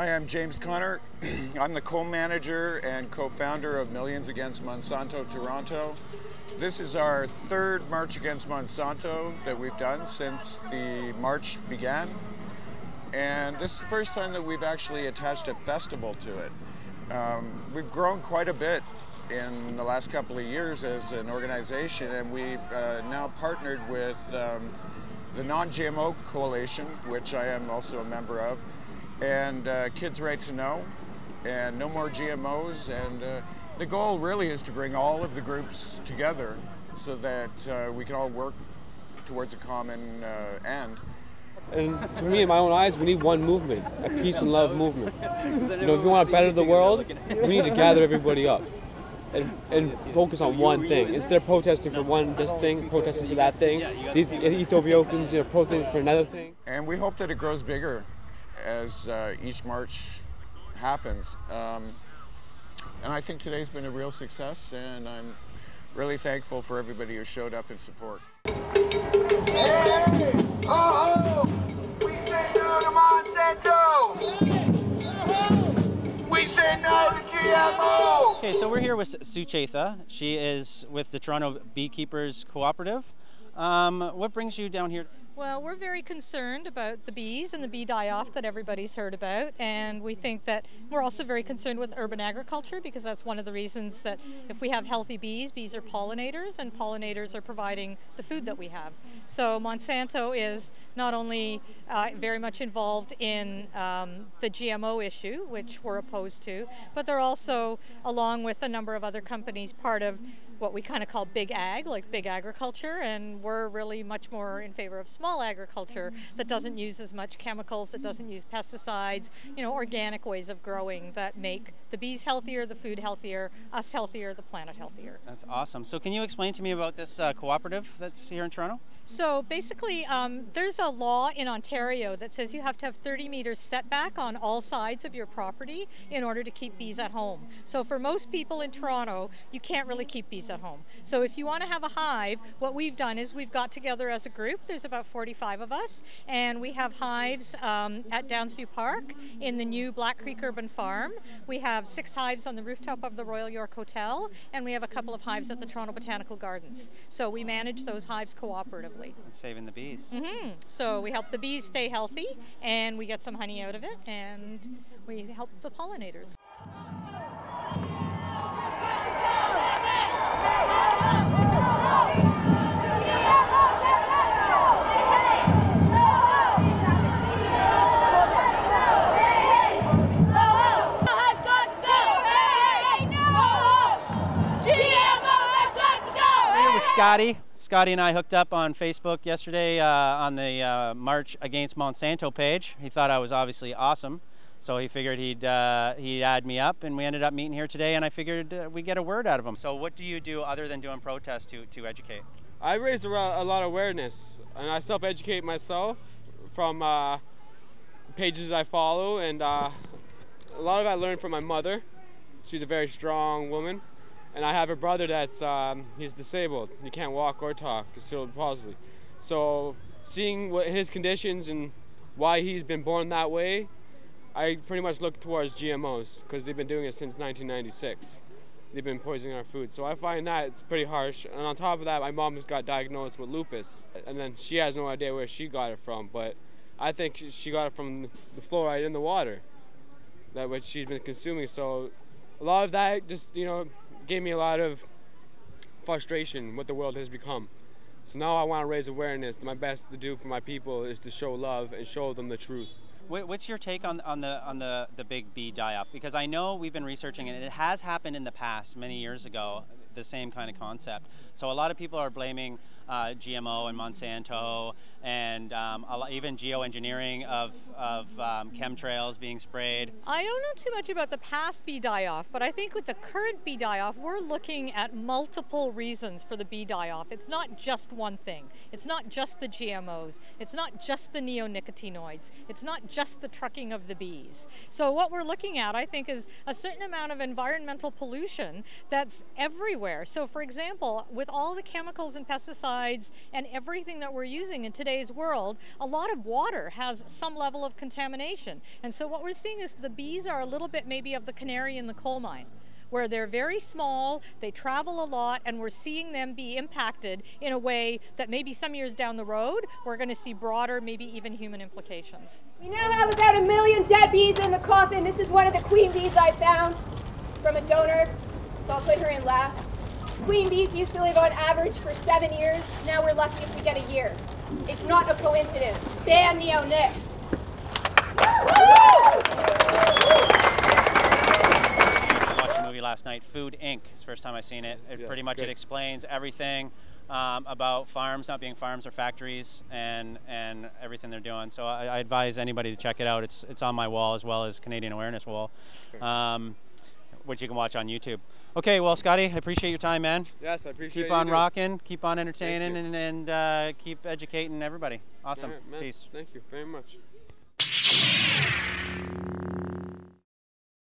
Hi, I'm James Connor. I'm the co-manager and co-founder of Millions Against Monsanto Toronto. This is our third March Against Monsanto that we've done since the march began. And this is the first time that we've actually attached a festival to it. We've grown quite a bit in the last couple of years as an organization, and we've now partnered with the Non-GMO Coalition, which I am also a member of, and Kids Right to Know, and No More GMOs, and the goal really is to bring all of the groups together so that we can all work towards a common end. And to me, in my own eyes, we need one movement, a peace and love movement. You know, if we want to better the world, we need to gather everybody up and focus on one thing. Instead of protesting for this thing, protesting for that thing, these Ethiopians are protesting for another thing. And we hope that it grows bigger as each march happens. And I think today's been a real success, and I'm really thankful for everybody who showed up in support. Hey! Oh! We say no to Monsanto! We say no to GMO! Okay, so we're here with Chatha. She is with the Toronto Beekeepers Cooperative. What brings you down here? Well, we're very concerned about the bees and the bee die-off that everybody's heard about, and we think that we're also very concerned with urban agriculture, because that's one of the reasons that if we have healthy bees, bees are pollinators, and pollinators are providing the food that we have. So Monsanto is not only very much involved in the GMO issue, which we're opposed to, but they're also, along with a number of other companies, part of what we kind of call big ag, like big agriculture, and we're really much more in favor of small agriculture that doesn't use as much chemicals, that doesn't use pesticides, you know, organic ways of growing that make the bees healthier, the food healthier, us healthier, the planet healthier. That's awesome. So can you explain to me about this cooperative that's here in Toronto? So basically, there's a law in Ontario that says you have to have 30 meters setback on all sides of your property in order to keep bees at home. So for most people in Toronto, you can't really keep bees at home. So if you want to have a hive, what we've done is we've got together as a group, there's about 45 of us, and we have hives at Downsview Park in the new Black Creek Urban Farm. We have 6 hives on the rooftop of the Royal York Hotel, and we have a couple of hives at the Toronto Botanical Gardens. So we manage those hives cooperatively. It's saving the bees. So we help the bees stay healthy, and we get some honey out of it, and we help the pollinators. Scotty and I hooked up on Facebook yesterday on the March Against Monsanto page. He thought I was obviously awesome, so he figured he'd add me up, and we ended up meeting here today, and I figured we'd get a word out of him. So what do you do other than doing protests to educate? I raised a lot of awareness, and I self-educate myself from pages I follow, and a lot of it I learned from my mother. She's a very strong woman. And I have a brother that's he's disabled. He can't walk or talk, cerebral palsy. So seeing what his conditions and why he's been born that way, I pretty much look towards GMOs, because they've been doing it since 1996. They've been poisoning our food. So I find that it's pretty harsh. And on top of that, my mom just got diagnosed with lupus. And then she has no idea where she got it from, but I think she got it from the fluoride in the water that which she's been consuming. So a lot of that just, you know, gave me a lot of frustration what the world has become. So now I want to raise awareness. My best to do for my people is to show love and show them the truth. What's your take on the big bee die-off? Because I know we've been researching it, and it has happened in the past many years ago, the same kind of concept. So a lot of people are blaming GMO and Monsanto, and even geoengineering of chemtrails being sprayed. I don't know too much about the past bee die-off, but I think with the current bee die-off, we're looking at multiple reasons for the bee die-off. It's not just one thing. It's not just the GMOs. It's not just the neonicotinoids. It's not just the trucking of the bees. So what we're looking at, I think, is a certain amount of environmental pollution that's everywhere. So for example, with all the chemicals and pesticides pesticides and everything that we're using in today's world, a lot of water has some level of contamination. And so what we're seeing is the bees are a little bit maybe of the canary in the coal mine, where they're very small, they travel a lot, and we're seeing them be impacted in a way that maybe some years down the road, we're going to see broader, maybe even human implications. We now have about 1 million dead bees in the coffin. This is one of the queen bees I found from a donor, so I'll put her in last. Queen bees used to live on average for 7 years. Now we're lucky if we get a year. It's not a coincidence. Ban neonics. Last night, Food Inc. It's the first time I've seen it. Pretty much it explains everything about farms not being farms or factories and everything they're doing. So I advise anybody to check it out. It's on my wall as well as Canadian Awareness wall, which you can watch on YouTube. Okay, well, Scotty, I appreciate your time, man. Yes, I appreciate it. Keep on rocking, keep on entertaining, and keep educating everybody. Awesome. All right, man. Peace. Thank you very much.